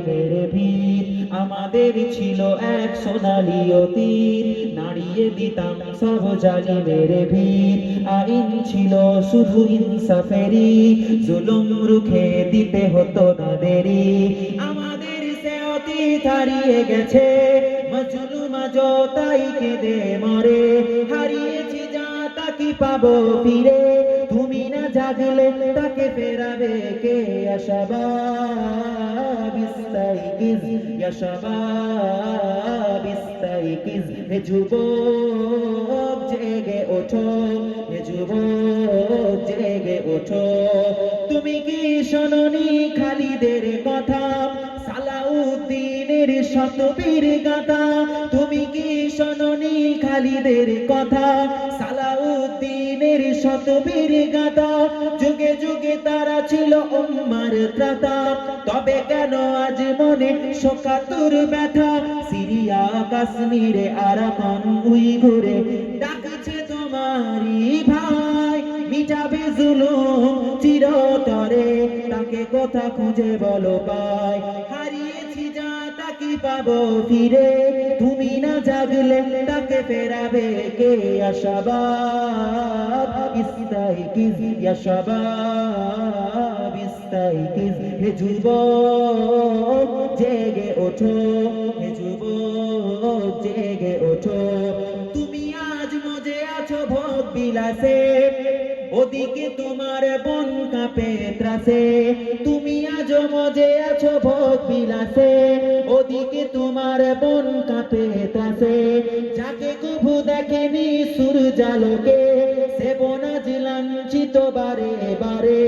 মেরে ভিত আমাদের ছিল এক সোনালি অতীত, নাড়িয়ে দিতাম সব জালিমের ভিত। আইন ছিল শুধু ইনসাফেরই, জুলুম রুখে দিতে হতো না দেরি। আমাদের সে অতীত হারিয়ে গেছে, মজলুম আজও তাই কেঁদে মরে। হারিয়েছি যা তা কি পাবো ফিরে, তুমি না জাগলে তাকে ফেরাবে কে? ইয়া শাবাব ইস্তাইকিজ, ইয়া শাবাব ইস্তাইকিজ, হে যুবক জেগে ওঠো, হে যুবক জেগে ওঠো। তুমি কি শোনোনি খালিদের কথা, সালাউদ্দিনের শতবীর গাথা? তুমি কি শোনোনি খালিদের কথা, সালাউদ্দিনের শতবীর গাথা? যুগে যুগে তারা ছিল উম্মার ত্রাতা, তবে কেন আজ মনে শোকাতুর ব্যথা? সিরিয়া কাশ্মীরে আরাকান উইঘুরে ডাকছে তোমারই ভাই, মিটাবে জুলুম চিরতরে, তাকে কথা খুঁজে বলো পাই। হারিয়েছি যা তা কি পাবো ফিরে, তুমি না জাগলে তাকে ফেরাবে কে? ইয়া শাবাব ইস্তাইকিজ, ইয়া শাবাব ইস্তাইকিজ, হে যুবক জেগে ওঠো, হে যুবক জেগে ওঠো। তুমি আজ মজে আছো ভোগ বিলাসে, ওদিকে তোমার বন কাঁপে ত্রাসে। তুমি আজ মজে আছো ভোগ বিলাসে, ওদিকে তোমার বন কাঁপে ত্রাসে। যাকে কভু দেখেনি সূর্যালোকে, সে বনাজ লাঞ্ছিত বারে বারে।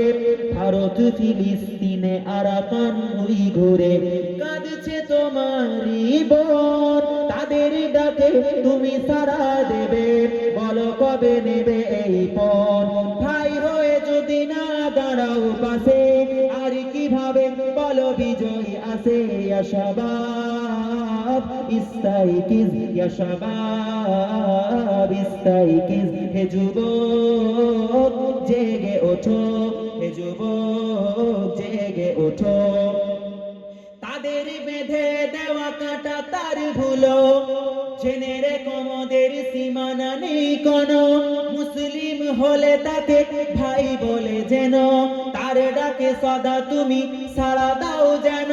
ভারত ফিলিস্তিনে আরাকান উইঘুরে কাঁদছে তোমারই বোন, তাদের ডাকে তুমি সাড়া দেবে? বলো কবে নেবে এই পণ? ভাই হয়ে যদি না দাঁড়াও পাশে, আর কিভাবে বলো বিজয় আসে? ইয়া শাবাব ইস্তাইকিজ, ইয়া শাবাব ইস্তাইকিজ, হে যুবক জেগে ওঠো, হে যুবক জেগে ওঠো। তাদের বেঁধে দেওয়া কাঁটা তার ভুলো, জেনে রেখো মোদের সীমানা নেই কোনো। মুসলিম হলে তাকে ভাই বলে যেন, তার ডাকে সদা তুমি সাড়া দাও যেন।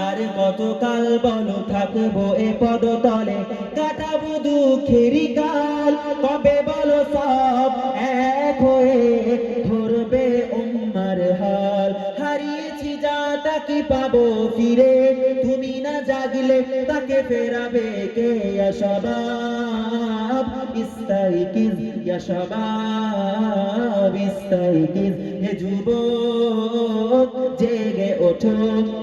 আর কতকাল বলো থাকবো এ পদতলে, কাটাবো দুঃখেরই কাল? কবে বলো সব এক হয়ে ধরবে উম্মার হাল? হারিয়েছি যা তা কি পাবো ফিরে, তুমি না জাগলে তাকে ফেরাবে কে? ইয়া শাবাব ইস্তাইকিজ, ইয়া শাবাব ইস্তাইকিজ, হে যুবক জেগে ওঠো,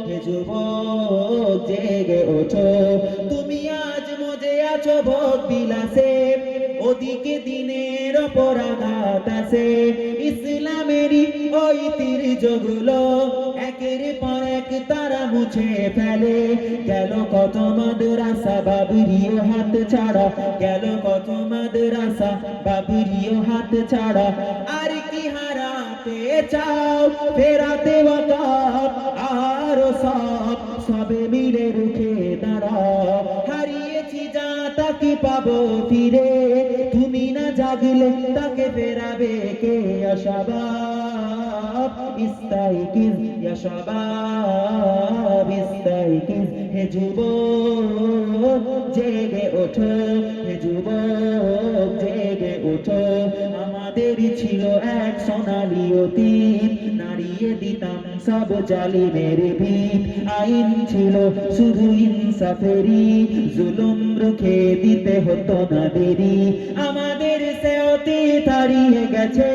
হে যুবক জেগে ওঠো। তুমি আজ মজে আছো ভোগ বিলাসে, ওদিকে দিনের ওপর আঘাত আছে। ইসলামেরই ঐতিহ্যগুলো একের পর এক তারা মুছে ফেলে। গেল কত মাদ্রাসা বাবরিও হাত ছাড়া, গেল কত মাদ্রাসা বাবরিও হাত ছাড়া। আর কি হারাতে চাও? ফেরাতে ওয়াকাত আরো সব, সবে মিলে রুখে দাঁড়াও। হারিয়েছি যা তা কি পাবো ফিরে, তুমি না জাগলে তাকে ফেরাবে কে? ইয়া শাবাব ইস্তাইকিজ, ইয়া শাবাব ইস্তাইকিজ, হে যুবক জেগে ওঠো, হে যুবক জেগে ওঠো। আমাদেরই ছিল এক সোনালি অতীত, নাড়িয়ে দিতাম সব জালিমের ভিত। আইন ছিল শুধু ইনসাফেরই, জুলুম রুখে দিতে হতো না দেরি। আমাদের সে অতীত হারিয়ে গেছে,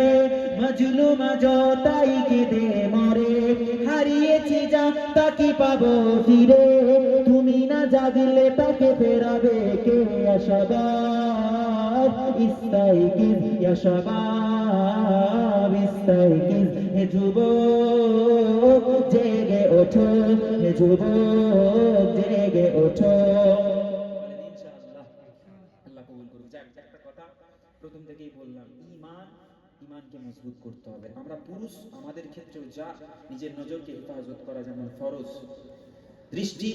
মজলুম আজও তাই কেঁদে মরে। হারিয়েছি যা তা কি পাবো ফিরে, তুমি না জাগলে তাকে ফেরাবে কে? ইয়া শাবাব ইস্তাইকিজ, ইয়া শাবাব ইস্তাইকিজ, হে যুবক জেগে ওঠো, হে যুবক জেগে ওঠো। ইনশাআল্লাহ আল্লাহ কবুল করুক। যাক, একটা কথা প্রথম থেকেই বললাম, ইমানকে মজবুত করতে হবে। আমরা পুরুষ, আমাদের ক্ষেত্রেও যা নিজের নজরকে হেফাজত করা যেমন ফরজ, দৃষ্টি